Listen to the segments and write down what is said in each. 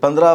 15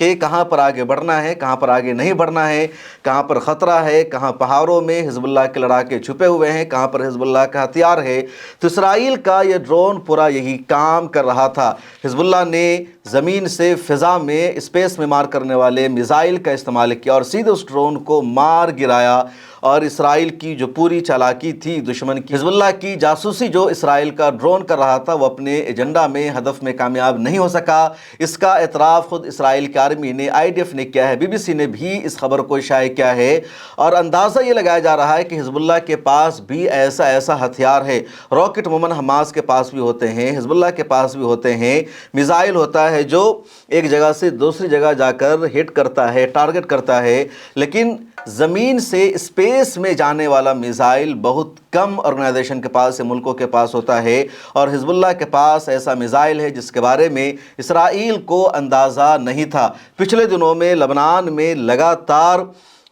کہ کہاں پر آگے بڑھنا ہے، کہاں پر آگے نہیں بڑھنا ہے، کہاں پر خطرہ ہے، کہاں پہاڑوں میں حزب اللہ کے لڑاکے چھپے ہوئے ہیں، کہاں پر حزب اللہ کا ہتھیار ہے۔ تو اسرائیل کا یہ ڈرون پورا یہی کام کر رہا تھا۔ حزب اللہ نے زمین سے فضا میں، اسپیس میں مار کرنے والے میزائل کا استعمال کیا اور سیدھے اس ڈرون کو مار گرایا، اور اسرائیل کی جو پوری چالاکی تھی دشمن کی، حزب اللہ کی جاسوسی جو اسرائیل کا ڈرون کر رہا تھا، وہ اپنے ایجنڈا میں، ہدف میں کامیاب نہیں ہو سکا۔ اس کا اعتراف خود اسرائیل کی آرمی نے، IDF نے کیا ہے، BBC نے بھی اس خبر کو شائع کیا ہے، اور اندازہ یہ لگایا جا رہا ہے کہ حزب اللہ کے پاس بھی ایسا ہتھیار ہے۔ راکٹ عموماً حماس کے پاس بھی ہوتے ہیں، حزب اللہ کے پاس بھی ہوتے ہیں۔ میزائل ہوتا ہے جو ایک جگہ سے دوسری جگہ جا کر ہٹ کرتا ہے، ٹارگٹ کرتا ہے، لیکن زمین سے اسپیس میں جانے والا میزائل بہت کم آرگنائزیشن کے پاس، ملکوں کے پاس ہوتا ہے، اور حزب اللہ کے پاس ایسا میزائل ہے جس کے بارے میں اسرائیل کو اندازہ نہیں تھا۔ پچھلے دنوں میں لبنان میں لگاتار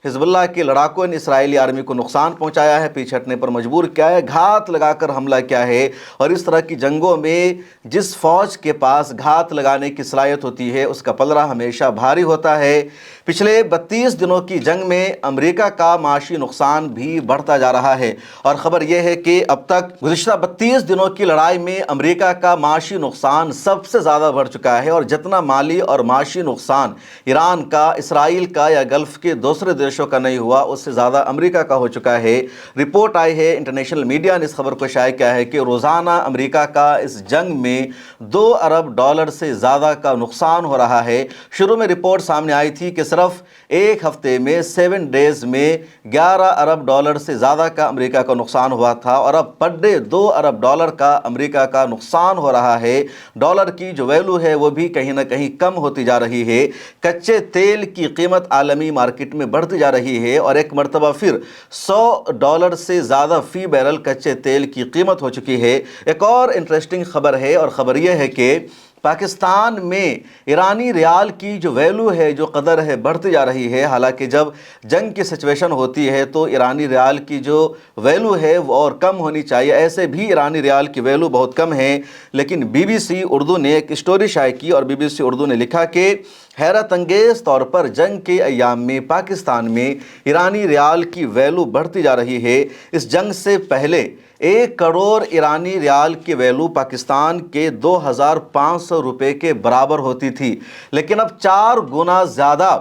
حزب اللہ کے لڑاکوں نے اسرائیلی آرمی کو نقصان پہنچایا ہے، پیچھے ہٹنے پر مجبور کیا ہے، گھات لگا کر حملہ کیا ہے، اور اس طرح کی جنگوں میں جس فوج کے پاس گھات لگانے کی صلاحیت ہوتی ہے اس کا پلڑا ہمیشہ بھاری ہوتا ہے۔ پچھلے 32 دنوں کی جنگ میں امریکہ کا معاشی نقصان بھی بڑھتا جا رہا ہے، اور خبر یہ ہے کہ اب تک گزشتہ 32 دنوں کی لڑائی میں امریکہ کا معاشی نقصان سب سے زیادہ بڑھ چکا ہے، اور جتنا مالی اور معاشی نقصان ایران کا، اسرائیل کا یا گلف کے دوسرے دیشوں کا نہیں ہوا، اس سے زیادہ امریکہ کا ہو چکا ہے۔ رپورٹ آئی ہے، انٹرنیشنل میڈیا نے اس خبر کو شائع کیا ہے کہ روزانہ امریکہ کا اس جنگ میں $2 ارب سے زیادہ کا نقصان ہو رہا ہے۔ شروع میں رپورٹ سامنے آئی تھی کہ صرف ایک ہفتے میں 7 ڈیز میں $11 ارب سے زیادہ کا امریکہ کا نقصان ہوا تھا، اور اب پر ڈے $2 ارب کا امریکہ کا نقصان ہو رہا ہے۔ ڈالر کی جو ویلو ہے وہ بھی کہیں نہ کہیں کم ہوتی جا رہی ہے۔ کچے تیل کی قیمت عالمی مارکیٹ میں بڑھتی جا رہی ہے، اور ایک مرتبہ پھر $100 سے زیادہ فی بیرل کچے تیل کی قیمت ہو چکی ہے۔ ایک اور انٹرسٹنگ خبر ہے، اور خبر یہ ہے کہ پاکستان میں ایرانی ریال کی جو ویلو ہے، جو قدر ہے، بڑھتی جا رہی ہے۔ حالانکہ جب جنگ کی سچویشن ہوتی ہے تو ایرانی ریال کی جو ویلو ہے وہ اور کم ہونی چاہیے، ایسے بھی ایرانی ریال کی ویلو بہت کم ہے، لیکن BBC اردو نے ایک اسٹوری شائع کی، اور BBC اردو نے لکھا کہ حیرت انگیز طور پر جنگ کے ایام میں پاکستان میں ایرانی ریال کی ویلو بڑھتی جا رہی ہے۔ اس جنگ سے پہلے 1 کروڑ ایرانی ریال کی ویلو پاکستان کے 2500 روپے کے برابر ہوتی تھی، لیکن اب 4 گنا زیادہ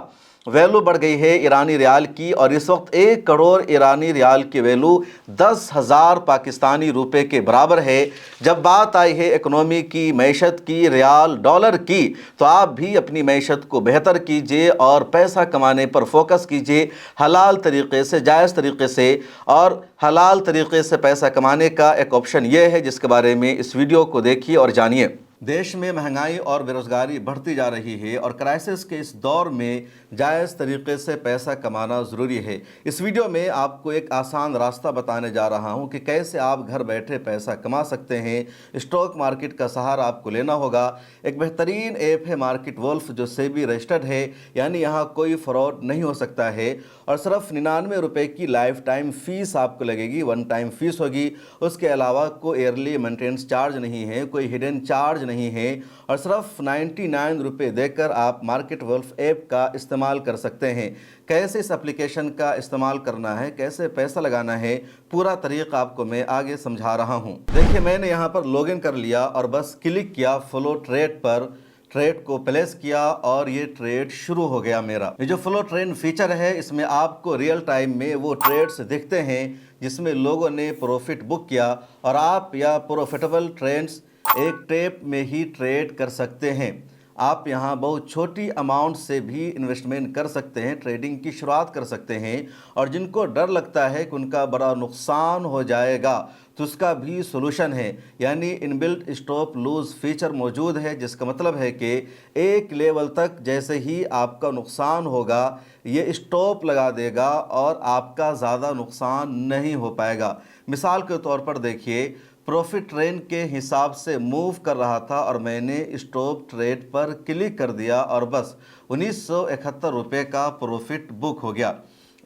ویلو بڑھ گئی ہے ایرانی ریال کی، اور اس وقت 1 کروڑ ایرانی ریال کی ویلو 10,000 پاکستانی روپے کے برابر ہے۔ جب بات آئی ہے اکنومی کی، معیشت کی، ریال ڈالر کی، تو آپ بھی اپنی معیشت کو بہتر کیجئے اور پیسہ کمانے پر فوکس کیجئے، حلال طریقے سے، جائز طریقے سے، اور حلال طریقے سے پیسہ کمانے کا ایک آپشن یہ ہے جس کے بارے میں اس ویڈیو کو دیکھیے اور جانیے۔ دیش میں مہنگائی اور بے روزگاری بڑھتی جا رہی ہے، اور کرائسس کے اس دور میں جائز طریقے سے پیسہ کمانا ضروری ہے۔ اس ویڈیو میں آپ کو ایک آسان راستہ بتانے جا رہا ہوں کہ کیسے آپ گھر بیٹھے پیسہ کما سکتے ہیں۔ اسٹاک مارکیٹ کا سہارا آپ کو لینا ہوگا۔ ایک بہترین ایپ ہے مارکیٹ وولف، جو سیبی رجسٹرڈ ہے، یعنی یہاں کوئی فراڈ نہیں ہو سکتا ہے، اور صرف 99 روپے کی لائف ٹائم فیس آپ کو لگے گی، 1 ٹائم فیس ہوگی۔ اس کے علاوہ کوئی ایئرلی مینٹیننس چارج نہیں ہے، کوئی ہڈن چارج نہیں ہے، اور صرف 99 روپے دے کر آپ مارکیٹ وولف ایپ کا استعمال کر سکتے ہیں۔ کیسے اس اپلیکیشن کا استعمال کرنا ہے، کیسے پیسہ لگانا ہے، پورا طریقہ آپ کو میں آگے سمجھا رہا ہوں۔ دیکھیں، میں نے یہاں پر لاگ ان کر لیا اور بس کلک کیا فلو ٹریڈ پر، ٹریڈ کو پلیس کیا، اور یہ ٹریڈ شروع ہو گیا میرا۔ یہ جو فلو ٹریڈ فیچر ہے، اس میں آپ کو ریئل ٹائم میں وہ ٹریڈز دکھتے ہیں جس میں لوگوں نے پروفٹ بک کیا، اور آپ یا پروفیٹیبل ٹریڈز ایک ٹیپ میں ہی ٹریڈ کر سکتے ہیں۔ آپ یہاں بہت چھوٹی اماؤنٹ سے بھی انویسٹمنٹ کر سکتے ہیں، ٹریڈنگ کی شروعات کر سکتے ہیں، اور جن کو ڈر لگتا ہے کہ ان کا بڑا نقصان ہو جائے گا تو اس کا بھی سولوشن ہے، یعنی ان بلٹ اسٹاپ لوز فیچر موجود ہے، جس کا مطلب ہے کہ ایک لیول تک جیسے ہی آپ کا نقصان ہوگا یہ اسٹاپ لگا دے گا اور آپ کا زیادہ نقصان نہیں ہو پائے گا۔ مثال کے طور پر دیکھیے، پروفٹ ٹرین کے حساب سے موو کر رہا تھا اور میں نے اسٹاپ ٹریڈ پر کلک کر دیا اور بس 1971 روپے کا پروفٹ بک ہو گیا۔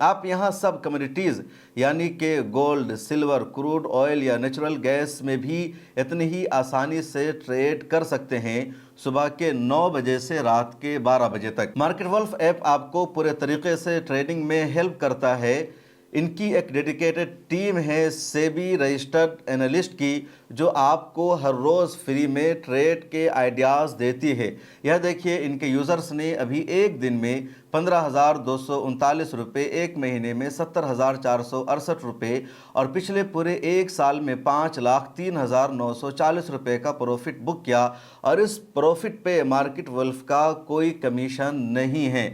آپ یہاں سب کمیڈیٹیز یعنی کہ گولڈ، سلور، کروڈ آئل یا نیچرل گیس میں بھی اتنی ہی آسانی سے ٹریڈ کر سکتے ہیں، صبح کے 9 بجے سے رات کے 12 بجے تک۔ مارکیٹ ولف ایپ آپ کو پورے طریقے سے ٹریڈنگ میں ہیلپ کرتا ہے۔ ان کی ایک ڈیڈیکیٹڈ ٹیم ہے سیبی رجسٹرڈ انالسٹ کی، جو آپ کو ہر روز فری میں ٹریڈ کے آئیڈیاز دیتی ہے۔ یہ دیکھیے ان کے یوزرز نے ابھی ایک دن میں 15,239 روپے، ایک مہینے میں 70,468 روپے اور پچھلے پورے ایک سال میں 5,03,940 روپے کا پروفٹ بک کیا، اور اس پروفٹ پہ مارکیٹ ولف کا کوئی کمیشن نہیں ہے۔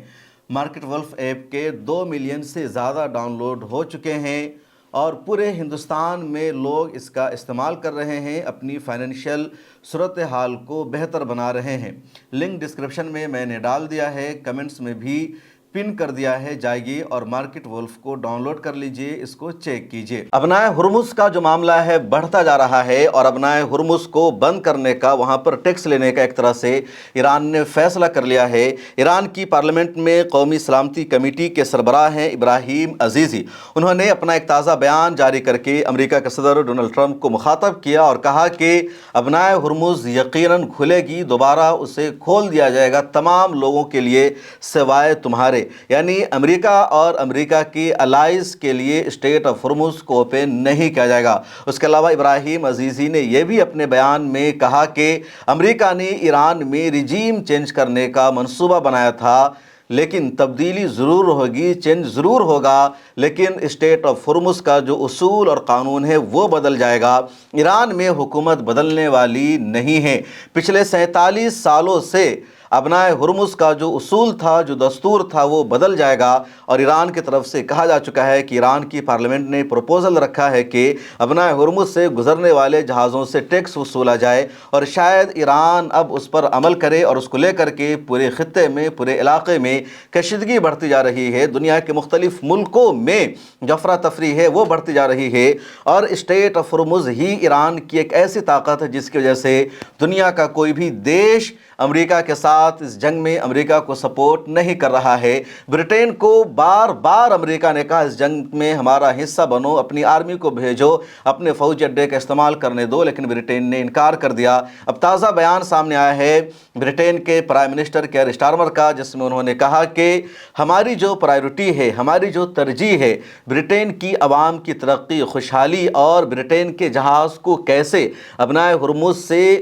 مارکیٹ ولف ایپ کے 2 ملین سے زیادہ ڈاؤن لوڈ ہو چکے ہیں اور پورے ہندوستان میں لوگ اس کا استعمال کر رہے ہیں، اپنی فائنینشیل صورتحال کو بہتر بنا رہے ہیں۔ لنک ڈسکرپشن میں میں نے ڈال دیا ہے، کمنٹس میں بھی پن کر دیا ہے، جائیے اور مارکیٹ ولف کو ڈاؤن لوڈ کر لیجئے، اس کو چیک کیجئے۔ ابنائے ہرمز کا جو معاملہ ہے بڑھتا جا رہا ہے، اور ابنائے ہرمز کو بند کرنے کا، وہاں پر ٹیکس لینے کا ایک طرح سے ایران نے فیصلہ کر لیا ہے۔ ایران کی پارلیمنٹ میں قومی سلامتی کمیٹی کے سربراہ ہیں ابراہیم عزیزی، انہوں نے اپنا ایک تازہ بیان جاری کر کے امریکہ کے صدر ڈونلڈ ٹرمپ کو مخاطب کیا اور کہا کہ ابنائے ہرمز یقیناً کھلے گی، دوبارہ اسے کھول دیا جائے گا تمام لوگوں کے لیے سوائے تمہارے، یعنی امریکہ اور امریکہ کی الائز کے لیے اسٹیٹ آف ہرمز کو اوپن نہیں کیا جائے گا۔ اس کے علاوہ ابراہیم عزیزی نے یہ بھی اپنے بیان میں کہا کہ امریکہ نے ایران میں رجیم چینج کرنے کا منصوبہ بنایا تھا، لیکن تبدیلی ضرور ہوگی، چینج ضرور ہوگا، لیکن اسٹیٹ آف ہرمز کا جو اصول اور قانون ہے وہ بدل جائے گا۔ ایران میں حکومت بدلنے والی نہیں ہے۔ پچھلے 47 سالوں سے ابنائے ہرمز کا جو اصول تھا، جو دستور تھا، وہ بدل جائے گا، اور ایران کی طرف سے کہا جا چکا ہے کہ ایران کی پارلیمنٹ نے پروپوزل رکھا ہے کہ ابنائے ہرمز سے گزرنے والے جہازوں سے ٹیکس وصولا جائے، اور شاید ایران اب اس پر عمل کرے، اور اس کو لے کر کے پورے خطے میں، پورے علاقے میں کشیدگی بڑھتی جا رہی ہے۔ دنیا کے مختلف ملکوں میں جو افراتفری ہے وہ بڑھتی جا رہی ہے، اور اسٹیٹ آف ہرمز ہی ایران کی ایک ایسی طاقت ہے جس کی وجہ سے دنیا کا کوئی بھی دیش امریکہ کے ساتھ اس جنگ میں امریکہ کو سپورٹ نہیں کر رہا ہے۔ برٹین کو بار بار امریکہ نے کہا اس جنگ میں ہمارا حصہ بنو، اپنی آرمی کو بھیجو، اپنے فوجی اڈے کا استعمال کرنے دو، لیکن برٹین نے انکار کر دیا۔ اب تازہ بیان سامنے آیا ہے برٹین کے پرائم منسٹر کیئر سٹارمر کا، جس میں انہوں نے کہا کہ ہماری جو پرائیورٹی ہے، ہماری جو ترجیح ہے، برٹین کی عوام کی ترقی، خوشحالی، اور برٹین کے جہاز کو کیسے ابنائے ہرمز سے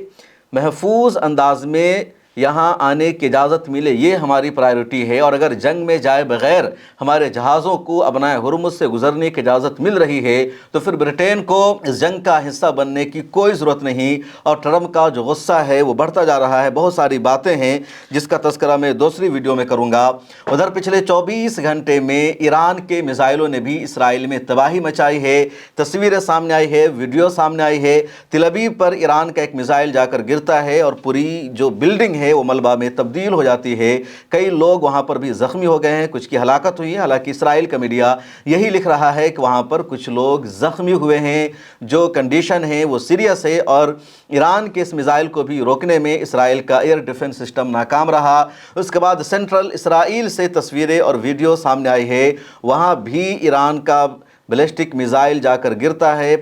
محفوظ انداز میں یہاں آنے کی اجازت ملے، یہ ہماری پرائیورٹی ہے۔ اور اگر جنگ میں جائے بغیر ہمارے جہازوں کو ابنائے ہرمز سے گزرنے کی اجازت مل رہی ہے، تو پھر برٹین کو اس جنگ کا حصہ بننے کی کوئی ضرورت نہیں۔ اور ٹرمپ کا جو غصہ ہے وہ بڑھتا جا رہا ہے۔ بہت ساری باتیں ہیں جس کا تذکرہ میں دوسری ویڈیو میں کروں گا۔ ادھر پچھلے 24 گھنٹے میں ایران کے میزائلوں نے بھی اسرائیل میں تباہی مچائی ہے۔ تصویریں سامنے آئی ہے، ویڈیو سامنے آئی ہے۔ تل ابیب پر ایران کا ایک میزائل جا کر گرتا ہے اور پوری جو بلڈنگ ہے وہ ملبہ میں تبدیل ہو جاتی ہے۔ کئی لوگ وہاں پر بھی زخمی ہو گئے ہیں، کچھ کی ہلاکت ہوئی ہے۔ حالانکہ اسرائیل کا میڈیا یہی لکھ رہا ہے کہ وہاں پر کچھ لوگ زخمی ہوئے ہیں، جو کنڈیشن ہے وہ سیریس ہے، اور ایران کے اس میزائل کو بھی روکنے میں اسرائیل کا ایئر ڈیفنس سسٹم ناکام رہا۔ اس کے بعد سینٹرل اسرائیل سے تصویریں اور ویڈیو سامنے آئی ہے، وہاں بھی ایران کا بیلسٹک میزائل جا کر گرتا ہے،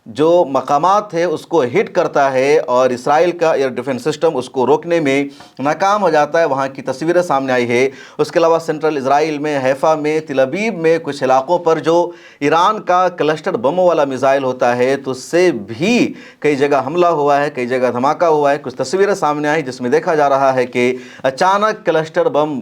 جو مقامات ہے اس کو ہٹ کرتا ہے، اور اسرائیل کا ایئر ڈیفنس سسٹم اس کو روکنے میں ناکام ہو جاتا ہے۔ وہاں کی تصویریں سامنے آئی ہے۔ اس کے علاوہ سینٹرل اسرائیل میں، حیفا میں، تل ابیب میں کچھ علاقوں پر جو ایران کا کلسٹر بموں والا میزائل ہوتا ہے تو اس سے بھی کئی جگہ حملہ ہوا ہے، کئی جگہ دھماکہ ہوا ہے۔ کچھ تصویریں سامنے آئی جس میں دیکھا جا رہا ہے کہ اچانک کلسٹر بم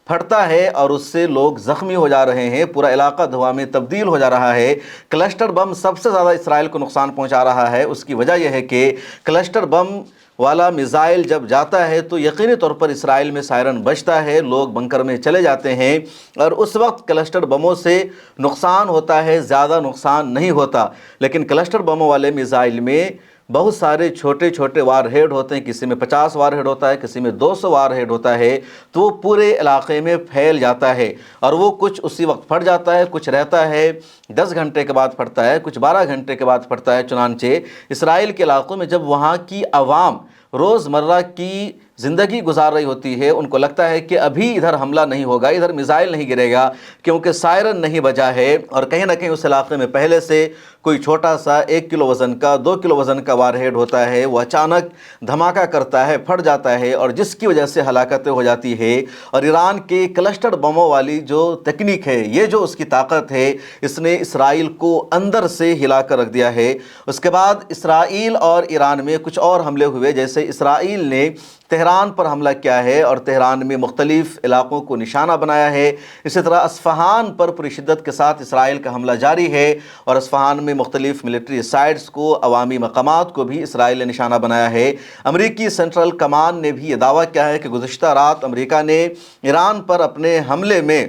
پھٹتا ہے اور اس سے لوگ زخمی ہو جا رہے ہیں، پورا علاقہ دھواں میں تبدیل ہو جا رہا ہے۔ کلسٹر بم سب سے زیادہ اسرائیل کو نقصان پہنچا رہا ہے۔ اس کی وجہ یہ ہے کہ کلسٹر بم والا میزائل جب جاتا ہے تو یقینی طور پر اسرائیل میں سائرن بجتا ہے، لوگ بنکر میں چلے جاتے ہیں، اور اس وقت کلسٹر بموں سے نقصان ہوتا ہے، زیادہ نقصان نہیں ہوتا۔ لیکن کلسٹر بموں والے میزائل میں بہت سارے چھوٹے چھوٹے وار ہیڈ ہوتے ہیں، کسی میں 50 وار ہیڈ ہوتا ہے، کسی میں 200 وار ہیڈ ہوتا ہے، تو وہ پورے علاقے میں پھیل جاتا ہے، اور وہ کچھ اسی وقت پھٹ جاتا ہے، کچھ رہتا ہے 10 گھنٹے کے بعد پھٹتا ہے، کچھ 12 گھنٹے کے بعد پھٹتا ہے۔ چنانچہ اسرائیل کے علاقوں میں جب وہاں کی عوام روزمرہ کی زندگی گزار رہی ہوتی ہے ان کو لگتا ہے کہ ابھی ادھر حملہ نہیں ہوگا، ادھر میزائل نہیں گرے گا کیونکہ سائرن نہیں بجا ہے، اور کہیں نہ کہیں اس علاقے میں پہلے سے کوئی چھوٹا سا 1 کلو وزن کا 2 کلو وزن کا وار ہیڈ ہوتا ہے، وہ اچانک دھماکہ کرتا ہے، پھٹ جاتا ہے، اور جس کی وجہ سے ہلاکتیں ہو جاتی ہے۔ اور ایران کے کلسٹر بموں والی جو تکنیک ہے، یہ جو اس کی طاقت ہے، اس نے اسرائیل کو اندر سے ہلا کر رکھ دیا ہے۔ اس کے بعد اسرائیل اور ایران میں کچھ اور حملے ہوئے، جیسے اسرائیل نے تہران پر حملہ کیا ہے اور تہران میں مختلف علاقوں کو نشانہ بنایا ہے۔ اسی طرح اصفہان پر پوری شدت کے ساتھ اسرائیل کا حملہ جاری ہے، اور اصفہان میں مختلف ملٹری سائٹس کو، عوامی مقامات کو بھی اسرائیل نے نشانہ بنایا ہے۔ امریکی سینٹرل کمان نے بھی یہ دعویٰ کیا ہے کہ گزشتہ رات امریکہ نے ایران پر اپنے حملے میں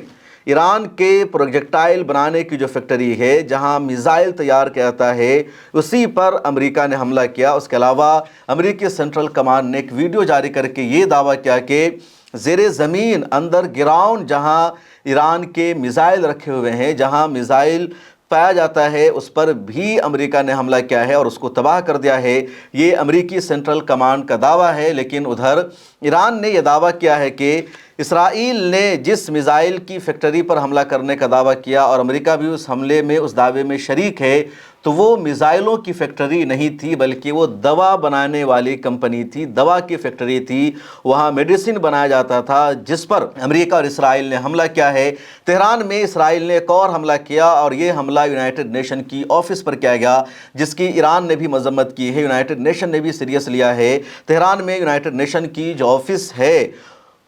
ایران کے پروجیکٹائل بنانے کی جو فیکٹری ہے، جہاں میزائل تیار کیا جاتا ہے، اسی پر امریکہ نے حملہ کیا۔ اس کے علاوہ امریکی سینٹرل کمان نے ایک ویڈیو جاری کر کے یہ دعویٰ کیا کہ زیر زمین انڈر گراؤنڈ جہاں ایران کے میزائل رکھے ہوئے ہیں، جہاں میزائل پایا جاتا ہے، اس پر بھی امریکہ نے حملہ کیا ہے اور اس کو تباہ کر دیا ہے۔ یہ امریکی سینٹرل کمانڈ کا دعویٰ ہے، لیکن ادھر ایران نے یہ دعویٰ کیا ہے کہ اسرائیل نے جس میزائل کی فیکٹری پر حملہ کرنے کا دعویٰ کیا اور امریکہ بھی اس حملے میں، اس دعوے میں شریک ہے، تو وہ میزائلوں کی فیکٹری نہیں تھی، بلکہ وہ دوا بنانے والی کمپنی تھی، دوا کی فیکٹری تھی، وہاں میڈیسن بنایا جاتا تھا، جس پر امریکہ اور اسرائیل نے حملہ کیا ہے۔ تہران میں اسرائیل نے ایک اور حملہ کیا، اور یہ حملہ یونائٹڈ نیشن کی آفس پر کیا گیا، جس کی ایران نے بھی مذمت کی ہے، یونائٹڈ نیشن نے بھی سیریس لیا ہے۔ تہران میں یونائٹڈ نیشن کی جو آفس ہے،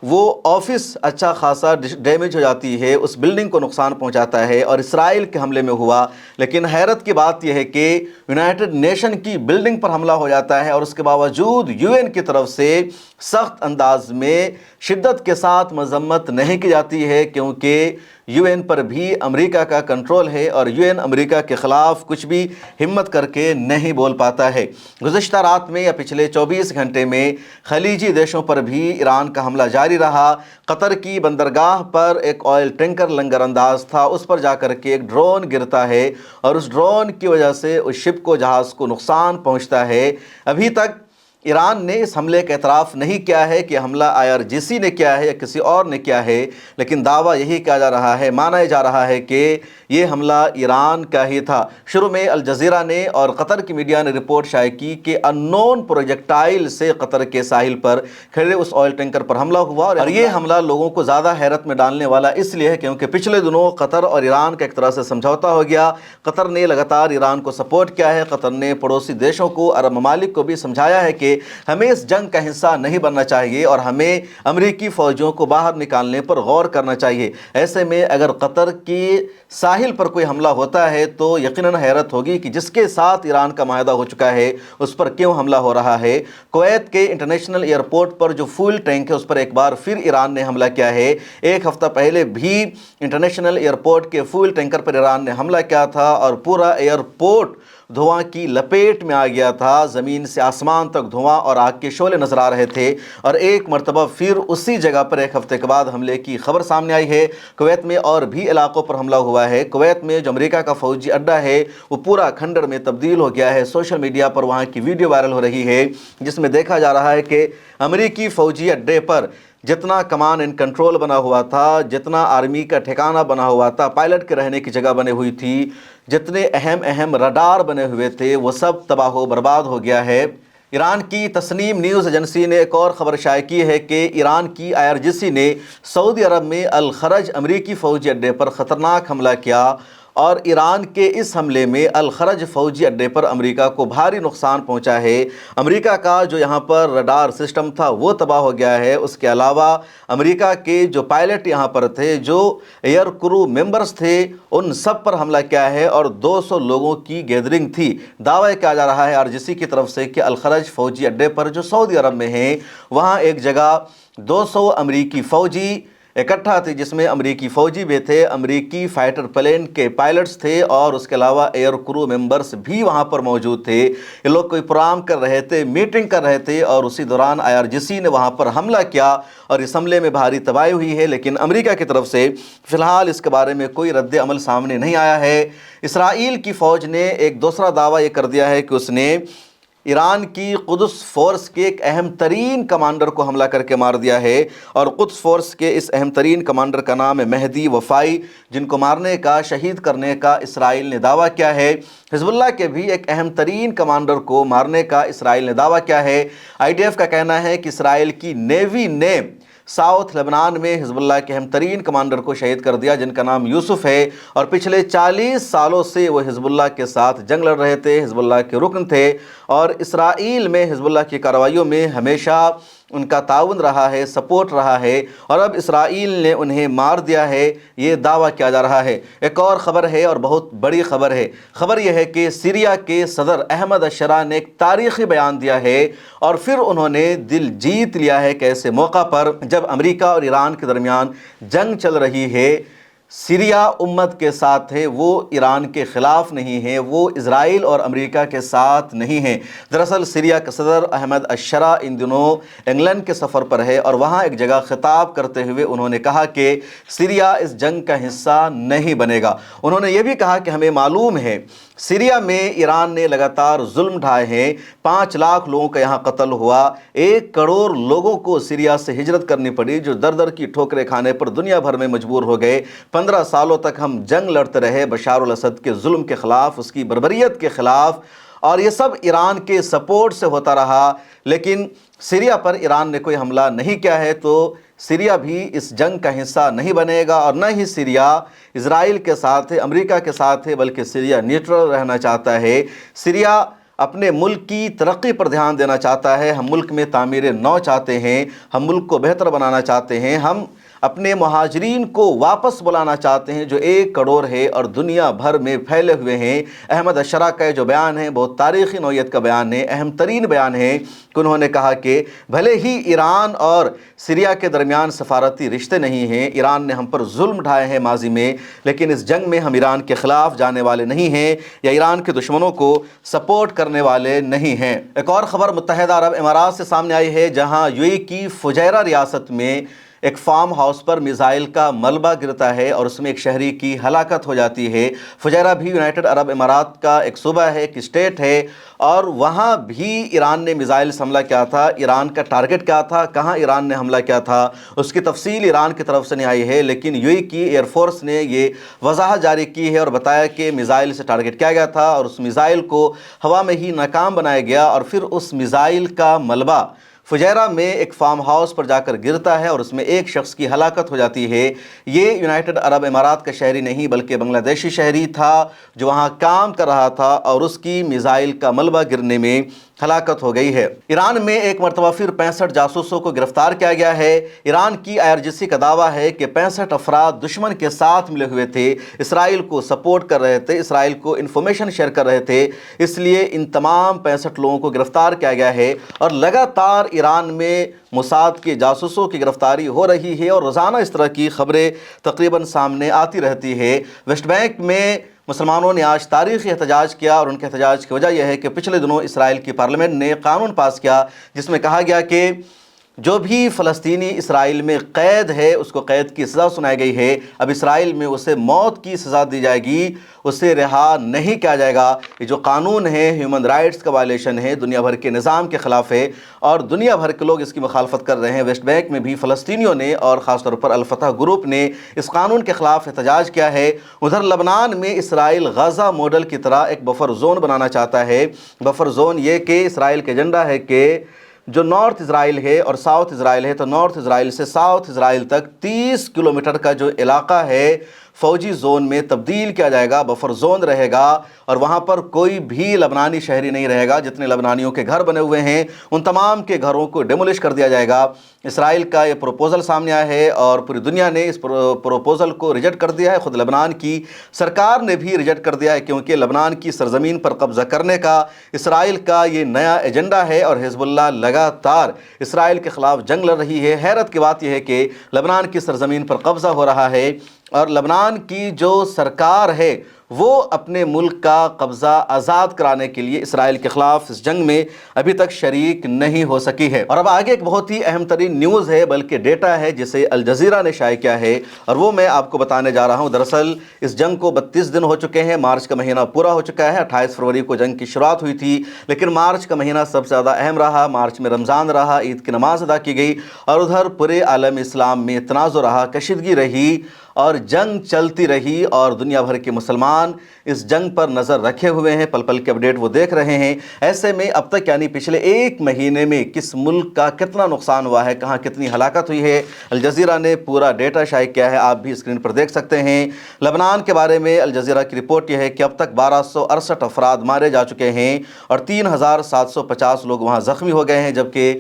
وہ آفس اچھا خاصا ڈیمیج ہو جاتی ہے، اس بلڈنگ کو نقصان پہنچاتا ہے، اور اسرائیل کے حملے میں ہوا۔ لیکن حیرت کی بات یہ ہے کہ یونائٹڈ نیشن کی بلڈنگ پر حملہ ہو جاتا ہے، اور اس کے باوجود UN کی طرف سے سخت انداز میں شدت کے ساتھ مذمت نہیں کی جاتی ہے، کیونکہ UN پر بھی امریکہ کا کنٹرول ہے، اور UN امریکہ کے خلاف کچھ بھی ہمت کر کے نہیں بول پاتا ہے۔ گزشتہ رات میں یا پچھلے 24 گھنٹے میں خلیجی دیشوں پر بھی ایران کا حملہ جاری رہا۔ قطر کی بندرگاہ پر ایک آئل ٹینکر لنگر انداز تھا، اس پر جا کر کے ایک ڈرون گرتا ہے، اور اس ڈرون کی وجہ سے اس شپ کو، جہاز کو نقصان پہنچتا ہے۔ ابھی تک ایران نے اس حملے کا اعتراف نہیں کیا ہے کہ حملہ IRGC نے کیا ہے یا کسی اور نے کیا ہے، لیکن دعویٰ یہی کیا جا رہا ہے، مانا جا رہا ہے کہ یہ حملہ ایران کا ہی تھا۔ شروع میں الجزیرہ نے اور قطر کی میڈیا نے رپورٹ شائع کی کہ انون پروجیکٹائل سے قطر کے ساحل پر کھڑے اس آئل ٹینکر پر حملہ ہوا، اور یہ حملہ لوگوں کو زیادہ حیرت میں ڈالنے والا اس لیے ہے کیونکہ پچھلے دنوں قطر اور ایران کا ایک طرح سے سمجھوتا ہو گیا۔ قطر نے لگاتار ایران کو سپورٹ کیا ہے، قطر نے پڑوسی دیشوں کو، عرب ممالک کو بھی سمجھایا ہے کہ ہمیں اس جنگ کا حصہ نہیں بننا چاہیے، اور ہمیں امریکی فوجیوں کو باہر نکالنے پر غور کرنا چاہیے۔ ایسے میں اگر قطر کی ساحل پر کوئی حملہ ہوتا ہے تو یقیناً حیرت ہوگی کہ جس کے ساتھ ایران کا معاہدہ ہو چکا ہے اس پر کیوں حملہ ہو رہا ہے۔ کویت کے انٹرنیشنل ایئرپورٹ پر جو فول ٹینک ہے اس پر ایک بار پھر ایران نے حملہ کیا ہے۔ ایک ہفتہ پہلے بھی انٹرنیشنل ایئرپورٹ کے فول ٹینکر پر ایران نے حملہ کیا تھا، اور پورا ایئرپورٹ دھواں کی لپیٹ میں آ گیا تھا، زمین سے آسمان تک دھواں اور آگ کے شعلے نظر آ رہے تھے۔ اور ایک مرتبہ پھر اسی جگہ پر ایک ہفتے کے بعد حملے کی خبر سامنے آئی ہے۔ کویت میں اور بھی علاقوں پر حملہ ہوا ہے۔ کویت میں جو امریکہ کا فوجی اڈہ ہے وہ پورا کھنڈر میں تبدیل ہو گیا ہے۔ سوشل میڈیا پر وہاں کی ویڈیو وائرل ہو رہی ہے، جس میں دیکھا جا رہا ہے کہ امریکی فوجی اڈے پر جتنا کمان اینڈ کنٹرول بنا ہوا تھا، جتنا آرمی کا ٹھکانہ بنا ہوا تھا، پائلٹ کے رہنے کی جگہ بنے ہوئی تھی، جتنے اہم رڈار بنے ہوئے تھے، وہ سب تباہ و برباد ہو گیا ہے۔ ایران کی تسنیم نیوز ایجنسی نے ایک اور خبر شائع کی ہے کہ ایران کی IRGC نے سعودی عرب میں الخرج امریکی فوجی اڈے پر خطرناک حملہ کیا، اور ایران کے اس حملے میں الخرج فوجی اڈے پر امریکہ کو بھاری نقصان پہنچا ہے۔ امریکہ کا جو یہاں پر رڈار سسٹم تھا وہ تباہ ہو گیا ہے۔ اس کے علاوہ امریکہ کے جو پائلٹ یہاں پر تھے، جو ایئر کرو ممبرز تھے، ان سب پر حملہ کیا ہے، اور 200 لوگوں کی گیدرنگ تھی۔ دعویٰ کیا جا رہا ہے IRGC کی طرف سے کہ الخرج فوجی اڈے پر جو سعودی عرب میں ہیں، وہاں ایک جگہ 200 امریکی فوجی اکٹھا تھے، جس میں امریکی فوجی بھی تھے، امریکی فائٹر پلین کے پائلٹس تھے، اور اس کے علاوہ ایئر کرو ممبرز بھی وہاں پر موجود تھے۔ یہ لوگ کوئی پروگرام کر رہے تھے، میٹنگ کر رہے تھے، اور اسی دوران IRGC نے وہاں پر حملہ کیا، اور اس حملے میں بھاری تباہی ہوئی ہے۔ لیکن امریکہ کی طرف سے فی الحال اس کے بارے میں کوئی رد عمل سامنے نہیں آیا ہے۔ اسرائیل کی فوج نے ایک دوسرا دعویٰ یہ کر دیا ہے کہ اس نے ایران کی قدس فورس کے ایک اہم ترین کمانڈر کو حملہ کر کے مار دیا ہے، اور قدس فورس کے اس اہم ترین کمانڈر کا نام ہے مہدی وفائی، جن کو مارنے کا، شہید کرنے کا اسرائیل نے دعویٰ کیا ہے۔ حزب اللہ کے بھی ایک اہم ترین کمانڈر کو مارنے کا اسرائیل نے دعویٰ کیا ہے۔ آئی ڈی ایف کا کہنا ہے کہ اسرائیل کی نیوی نے ساؤتھ لبنان میں حزب اللہ کے اہم ترین کمانڈر کو شہید کر دیا، جن کا نام یوسف ہے، اور پچھلے 40 سالوں سے وہ حزب اللہ کے ساتھ جنگ لڑ رہے تھے، حزب اللہ کے رکن تھے، اور اسرائیل میں حزب اللہ کی کارروائیوں میں ہمیشہ ان کا تعاون رہا ہے، سپورٹ رہا ہے، اور اب اسرائیل نے انہیں مار دیا ہے، یہ دعویٰ کیا جا رہا ہے۔ ایک اور خبر ہے، اور بہت بڑی خبر ہے۔ خبر یہ ہے کہ سیریا کے صدر احمد الشرا نے ایک تاریخی بیان دیا ہے، اور پھر انہوں نے دل جیت لیا ہے کہ ایسے موقع پر جب امریکہ اور ایران کے درمیان جنگ چل رہی ہے، سیریا امت کے ساتھ ہے، وہ ایران کے خلاف نہیں ہے، وہ اسرائیل اور امریکہ کے ساتھ نہیں ہے۔ دراصل سیریا کا صدر احمد الشرا ان دنوں انگلینڈ کے سفر پر ہے، اور وہاں ایک جگہ خطاب کرتے ہوئے انہوں نے کہا کہ سیریا اس جنگ کا حصہ نہیں بنے گا۔ انہوں نے یہ بھی کہا کہ ہمیں معلوم ہے سیریا میں ایران نے لگاتار ظلم ڈھائے ہیں، 5 لاکھ لوگوں کا یہاں قتل ہوا، 1 کروڑ لوگوں کو سیریا سے ہجرت کرنی پڑی، جو در در کی ٹھوکریں کھانے پر دنیا بھر میں مجبور ہو گئے۔ 15 سالوں تک ہم جنگ لڑتے رہے بشار الاسد کے ظلم کے خلاف، اس کی بربریت کے خلاف، اور یہ سب ایران کے سپورٹ سے ہوتا رہا، لیکن سیریا پر ایران نے کوئی حملہ نہیں کیا ہے، تو سیریا بھی اس جنگ کا حصہ نہیں بنے گا، اور نہ ہی سیریا اسرائیل کے ساتھ ہے، امریکہ کے ساتھ ہے، بلکہ سیریا نیوٹرل رہنا چاہتا ہے۔ سیریا اپنے ملک کی ترقی پر دھیان دینا چاہتا ہے، ہم ملک میں تعمیر نو چاہتے ہیں، ہم ملک کو بہتر بنانا چاہتے ہیں، ہم اپنے مہاجرین کو واپس بلانا چاہتے ہیں جو 1 کروڑ ہے اور دنیا بھر میں پھیلے ہوئے ہیں۔ احمد الشرا کا جو بیان ہے بہت تاریخی نوعیت کا بیان ہے، اہم ترین بیان ہے کہ انہوں نے کہا کہ بھلے ہی ایران اور سیریا کے درمیان سفارتی رشتے نہیں ہیں، ایران نے ہم پر ظلم ڈھائے ہیں ماضی میں، لیکن اس جنگ میں ہم ایران کے خلاف جانے والے نہیں ہیں یا ایران کے دشمنوں کو سپورٹ کرنے والے نہیں ہیں۔ ایک اور خبر متحدہ عرب امارات سے سامنے آئی ہے، جہاں یو اے ای کی فجیرہ ریاست میں ایک فارم ہاؤس پر میزائل کا ملبہ گرتا ہے اور اس میں ایک شہری کی ہلاکت ہو جاتی ہے۔ فجیرہ بھی یونائٹڈ عرب امارات کا ایک صوبہ ہے، ایک اسٹیٹ ہے، اور وہاں بھی ایران نے میزائل سے حملہ کیا تھا۔ ایران کا ٹارگٹ کیا تھا، کہاں ایران نے حملہ کیا تھا، اس کی تفصیل ایران کی طرف سے نہیں آئی ہے، لیکن یو اے ای کی ایئر فورس نے یہ وضاحت جاری کی ہے اور بتایا کہ میزائل سے ٹارگٹ کیا گیا تھا، اور اس میزائل کو ہوا میں ہی ناکام بنایا گیا، اور پھر اس میزائل کا ملبہ فجیرہ میں ایک فارم ہاؤس پر جا کر گرتا ہے اور اس میں ایک شخص کی ہلاکت ہو جاتی ہے۔ یہ یونائٹڈ عرب امارات کا شہری نہیں بلکہ بنگلہ دیشی شہری تھا جو وہاں کام کر رہا تھا، اور اس کی میزائل کا ملبہ گرنے میں ہلاکت ہو گئی ہے۔ ایران میں ایک مرتبہ پھر 65 جاسوسوں کو گرفتار کیا گیا ہے۔ ایران کی IRGC کا دعویٰ ہے کہ 65 افراد دشمن کے ساتھ ملے ہوئے تھے، اسرائیل کو سپورٹ کر رہے تھے، اسرائیل کو انفارمیشن شیئر کر رہے تھے، اس لیے ان تمام 65 لوگوں کو گرفتار کیا گیا ہے، اور لگاتار ایران میں موساد کے جاسوسوں کی گرفتاری ہو رہی ہے، اور روزانہ اس طرح کی خبریں تقریباً سامنے آتی رہتی ہے۔ ویسٹ بینک میں مسلمانوں نے آج تاریخی احتجاج کیا، اور ان کے احتجاج کی وجہ یہ ہے کہ پچھلے دنوں اسرائیل کی پارلیمنٹ نے قانون پاس کیا جس میں کہا گیا کہ جو بھی فلسطینی اسرائیل میں قید ہے اس کو قید کی سزا سنائی گئی ہے، اب اسرائیل میں اسے موت کی سزا دی جائے گی، اسے رہا نہیں کیا جائے گا۔ یہ جو قانون ہے ہیومن رائٹس کا وائلیشن ہے، دنیا بھر کے نظام کے خلاف ہے، اور دنیا بھر کے لوگ اس کی مخالفت کر رہے ہیں۔ ویسٹ بینک میں بھی فلسطینیوں نے اور خاص طور پر الفتح گروپ نے اس قانون کے خلاف احتجاج کیا ہے۔ ادھر لبنان میں اسرائیل غزہ ماڈل کی طرح ایک بفر زون بنانا چاہتا ہے۔ بفر زون یہ کہ اسرائیل کا ایجنڈا ہے کہ جو نارتھ اسرائیل ہے اور ساؤتھ اسرائیل ہے، تو نارتھ اسرائیل سے ساؤتھ اسرائیل تک 30 کلومیٹر کا جو علاقہ ہے فوجی زون میں تبدیل کیا جائے گا، بفر زون رہے گا، اور وہاں پر کوئی بھی لبنانی شہری نہیں رہے گا۔ جتنے لبنانیوں کے گھر بنے ہوئے ہیں ان تمام کے گھروں کو ڈیمولش کر دیا جائے گا۔ اسرائیل کا یہ پروپوزل سامنے آیا ہے اور پوری دنیا نے اس پروپوزل کو ریجیکٹ کر دیا ہے، خود لبنان کی سرکار نے بھی ریجیکٹ کر دیا ہے، کیونکہ لبنان کی سرزمین پر قبضہ کرنے کا اسرائیل کا یہ نیا ایجنڈا ہے، اور حزب اللہ لگاتار اسرائیل کے خلاف جنگ لڑ رہی ہے۔ حیرت کی بات یہ ہے کہ لبنان کی سرزمین پر قبضہ ہو رہا ہے، اور لبنان کی جو سرکار ہے وہ اپنے ملک کا قبضہ آزاد کرانے کے لیے اسرائیل کے خلاف اس جنگ میں ابھی تک شریک نہیں ہو سکی ہے۔ اور اب آگے ایک بہت ہی اہم ترین نیوز ہے، بلکہ ڈیٹا ہے جسے الجزیرہ نے شائع کیا ہے، اور وہ میں آپ کو بتانے جا رہا ہوں۔ دراصل اس جنگ کو 32 دن ہو چکے ہیں، مارچ کا مہینہ پورا ہو چکا ہے۔ 28 فروری کو جنگ کی شروعات ہوئی تھی، لیکن مارچ کا مہینہ سب سے زیادہ اہم رہا۔ مارچ میں رمضان رہا، عید کی نماز ادا کی گئی، اور ادھر پورے عالم اسلام میں تنازع رہا، کشیدگی رہی، اور جنگ چلتی رہی، اور دنیا بھر کے مسلمان اس جنگ پر نظر رکھے ہوئے ہیں، پل پل کے اپڈیٹ وہ دیکھ رہے ہیں۔ ایسے میں اب تک یعنی پچھلے ایک مہینے میں کس ملک کا کتنا نقصان ہوا ہے، کہاں کتنی ہلاکت ہوئی ہے، الجزیرہ نے پورا ڈیٹا شائع کیا ہے، آپ بھی اسکرین پر دیکھ سکتے ہیں۔ لبنان کے بارے میں الجزیرہ کی رپورٹ یہ ہے کہ اب تک 1268 افراد مارے جا چکے ہیں، اور 3750 لوگ وہاں زخمی ہو گئے ہیں، جبکہ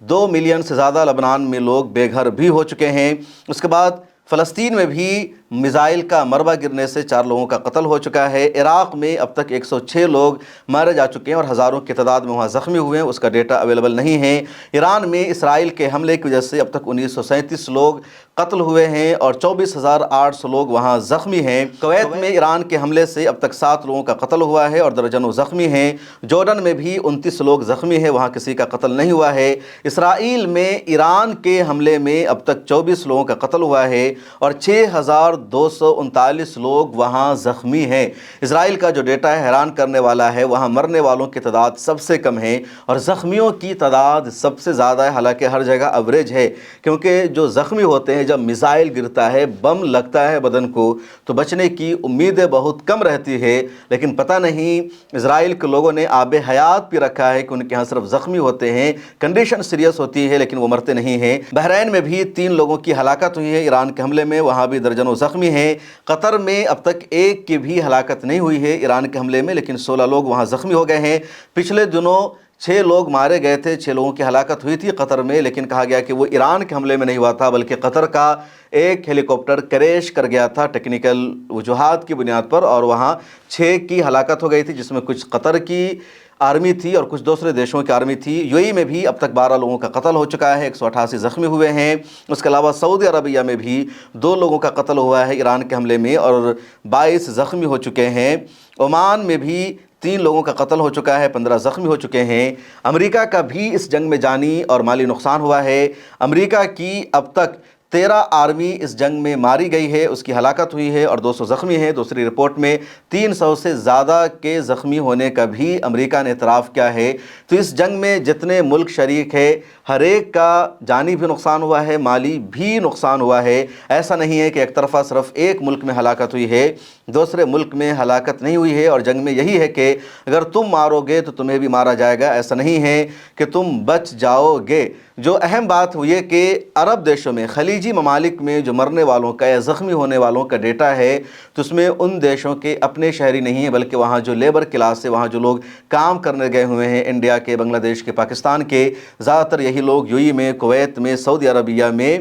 2 ملین سے زیادہ لبنان میں لوگ بے گھر بھی ہو چکے ہیں۔ اس کے بعد فلسطین میں بھی میزائل کا مربع گرنے سے 4 لوگوں کا قتل ہو چکا ہے۔ عراق میں اب تک 106 لوگ مارے جا چکے ہیں، اور ہزاروں کی تعداد میں وہاں زخمی ہوئے ہیں، اس کا ڈیٹا اویلیبل نہیں ہے۔ ایران میں اسرائیل کے حملے کی وجہ سے اب تک 1937 لوگ قتل ہوئے ہیں، اور 24,800 لوگ وہاں زخمی ہیں۔ کویت میں ایران کے حملے سے اب تک 7 لوگوں کا قتل ہوا ہے، اور درجنوں زخمی ہیں۔ جارڈن میں بھی 29 لوگ زخمی ہیں، وہاں کسی کا قتل نہیں ہوا ہے۔ اسرائیل میں ایران کے حملے میں اب تک 24 لوگوں کا قتل ہوا ہے، اور 6,239 لوگ وہاں زخمی ہیں۔ اسرائیل کا جو ڈیٹا ہے حیران کرنے والا ہے، وہاں مرنے والوں کی تعداد سب سے کم ہے، اور زخمیوں کی تعداد سب سے زیادہ ہے، حالانکہ ہر جگہ ایوریج ہے، کیونکہ جو زخمی ہوتے ہیں جب میزائل گرتا ہے، بم لگتا ہے بدن کو، تو بچنے کی امیدیں بہت کم رہتی ہے، لیکن پتہ نہیں اسرائیل کے لوگوں نے آب حیات پہ رکھا ہے کہ ان کے ہاں صرف زخمی ہوتے ہیں، کنڈیشن سیریس ہوتی ہے لیکن وہ مرتے نہیں ہیں۔ بحرین میں بھی 3 لوگوں کی ہلاکت ہوئی ہے ایران کے حملے میں، وہاں بھی درجنوں زخمی ہیں۔ قطر میں اب تک ایک کی بھی ہلاکت نہیں ہوئی ہے ایران کے حملے میں، لیکن 16 لوگ وہاں زخمی ہو گئے ہیں۔ پچھلے دنوں 6 لوگ مارے گئے تھے، 6 لوگوں کی ہلاکت ہوئی تھی قطر میں، لیکن کہا گیا کہ وہ ایران کے حملے میں نہیں ہوا تھا، بلکہ قطر کا ایک ہیلی کاپٹر کریش کر گیا تھا ٹیکنیکل وجوہات کی بنیاد پر، اور وہاں 6 کی ہلاکت ہو گئی تھی، جس میں کچھ قطر کی آرمی تھی اور کچھ دوسرے دیشوں کی آرمی تھی۔ یو اے ای میں بھی اب تک 12 لوگوں کا قتل ہو چکا ہے، 188 زخمی ہوئے ہیں۔ اس کے علاوہ سعودی عربیہ میں بھی 2 لوگوں کا قتل ہوا ہے ایران کے حملے میں، اور 22 زخمی ہو چکے ہیں۔ عمان میں بھی 3 لوگوں کا قتل ہو چکا ہے، 15 زخمی ہو چکے ہیں۔ امریکہ کا بھی اس جنگ میں جانی اور مالی نقصان ہوا ہے۔ امریکہ کی اب تک 13 آرمی اس جنگ میں ماری گئی ہے، اس کی ہلاکت ہوئی ہے، اور 200 زخمی ہیں۔ دوسری رپورٹ میں 300 سے زیادہ کے زخمی ہونے کا بھی امریکہ نے اعتراف کیا ہے۔ تو اس جنگ میں جتنے ملک شریک ہے، ہر ایک کا جانی بھی نقصان ہوا ہے، مالی بھی نقصان ہوا ہے۔ ایسا نہیں ہے کہ ایک طرفہ صرف ایک ملک میں ہلاکت ہوئی ہے، دوسرے ملک میں ہلاکت نہیں ہوئی ہے، اور جنگ میں یہی ہے کہ اگر تم مارو گے تو تمہیں بھی مارا جائے گا، ایسا نہیں ہے کہ تم بچ جاؤ گے۔ جو اہم بات ہوئی ہے کہ عرب دیشوں میں، خلیجی ممالک میں جو مرنے والوں کا یا زخمی ہونے والوں کا ڈیٹا ہے، تو اس میں ان دیشوں کے اپنے شہری نہیں ہیں، بلکہ وہاں جو لیبر کلاس ہے، وہاں جو لوگ کام کرنے گئے ہوئے ہیں، انڈیا کے، بنگلہ دیش کے، پاکستان کے، زیادہ تر یہی لوگ یو اے ای میں، کویت میں، سعودی عربیہ میں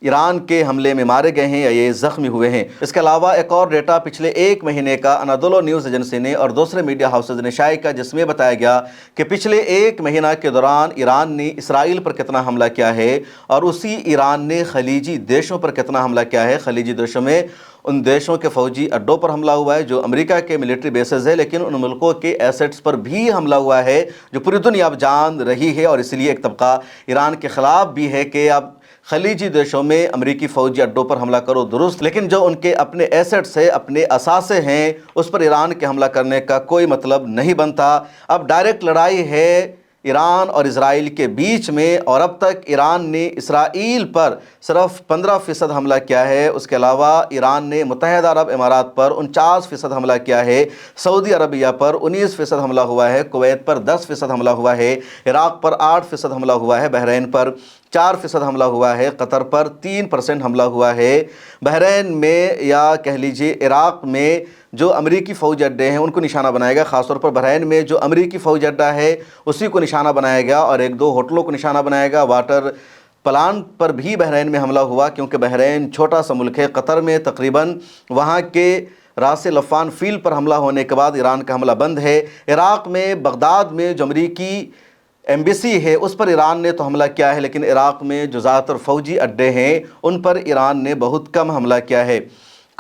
ایران کے حملے میں مارے گئے ہیں یا یہ زخمی ہوئے ہیں۔ اس کے علاوہ ایک اور ڈیٹا پچھلے ایک مہینے کا انادولو نیوز ایجنسی نے اور دوسرے میڈیا ہاؤسز نے شائع کیا، جس میں بتایا گیا کہ پچھلے ایک مہینہ کے دوران ایران نے اسرائیل پر کتنا حملہ کیا ہے، اور اسی ایران نے خلیجی دیشوں پر کتنا حملہ کیا ہے۔ خلیجی دیشوں میں ان دیشوں کے فوجی اڈوں پر حملہ ہوا ہے جو امریکہ کے ملٹری بیسز ہے، لیکن ان ملکوں کے ایسٹس پر بھی حملہ ہوا ہے جو پوری دنیا اب جان رہی ہے، اور اس لیے ایک طبقہ ایران کے خلاف بھی ہے کہ اب خلیجی دیشوں میں امریکی فوجی اڈوں پر حملہ کرو درست، لیکن جو ان کے اپنے ایسٹس ہیں، اپنے اثاثے ہیں، اس پر ایران کے حملہ کرنے کا کوئی مطلب نہیں بنتا۔ اب ڈائریکٹ لڑائی ہے ایران اور اسرائیل کے بیچ میں، اور اب تک ایران نے اسرائیل پر صرف 15% حملہ کیا ہے۔ اس کے علاوہ ایران نے متحدہ عرب امارات پر 49% حملہ کیا ہے، سعودی عربیہ پر 19% حملہ ہوا ہے، کویت پر 10% حملہ ہوا ہے، عراق پر 8% حملہ ہوا ہے، بحرین پر 4% حملہ ہوا ہے، قطر پر 3% حملہ ہوا ہے۔ بحرین میں یا کہہ لیجیے عراق میں جو امریکی فوج اڈے ہیں ان کو نشانہ بنایا گیا، خاص طور پر بحرین میں جو امریکی فوج اڈہ ہے اسی کو نشانہ بنایا گیا، اور 1-2 ہوٹلوں کو نشانہ بنایا گیا۔ واٹر پلانٹ پر بھی بحرین میں حملہ ہوا، کیونکہ بحرین چھوٹا سا ملک ہے۔ قطر میں تقریباً وہاں کے راس لفان فیل پر حملہ ہونے کے بعد ایران کا حملہ بند ہے۔ عراق میں بغداد میں جو امریکی ایمبیسی ہے اس پر ایران نے تو حملہ کیا ہے، لیکن عراق میں جو زیادہ تر فوجی اڈے ہیں ان پر ایران نے بہت کم حملہ کیا ہے۔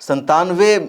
97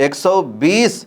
120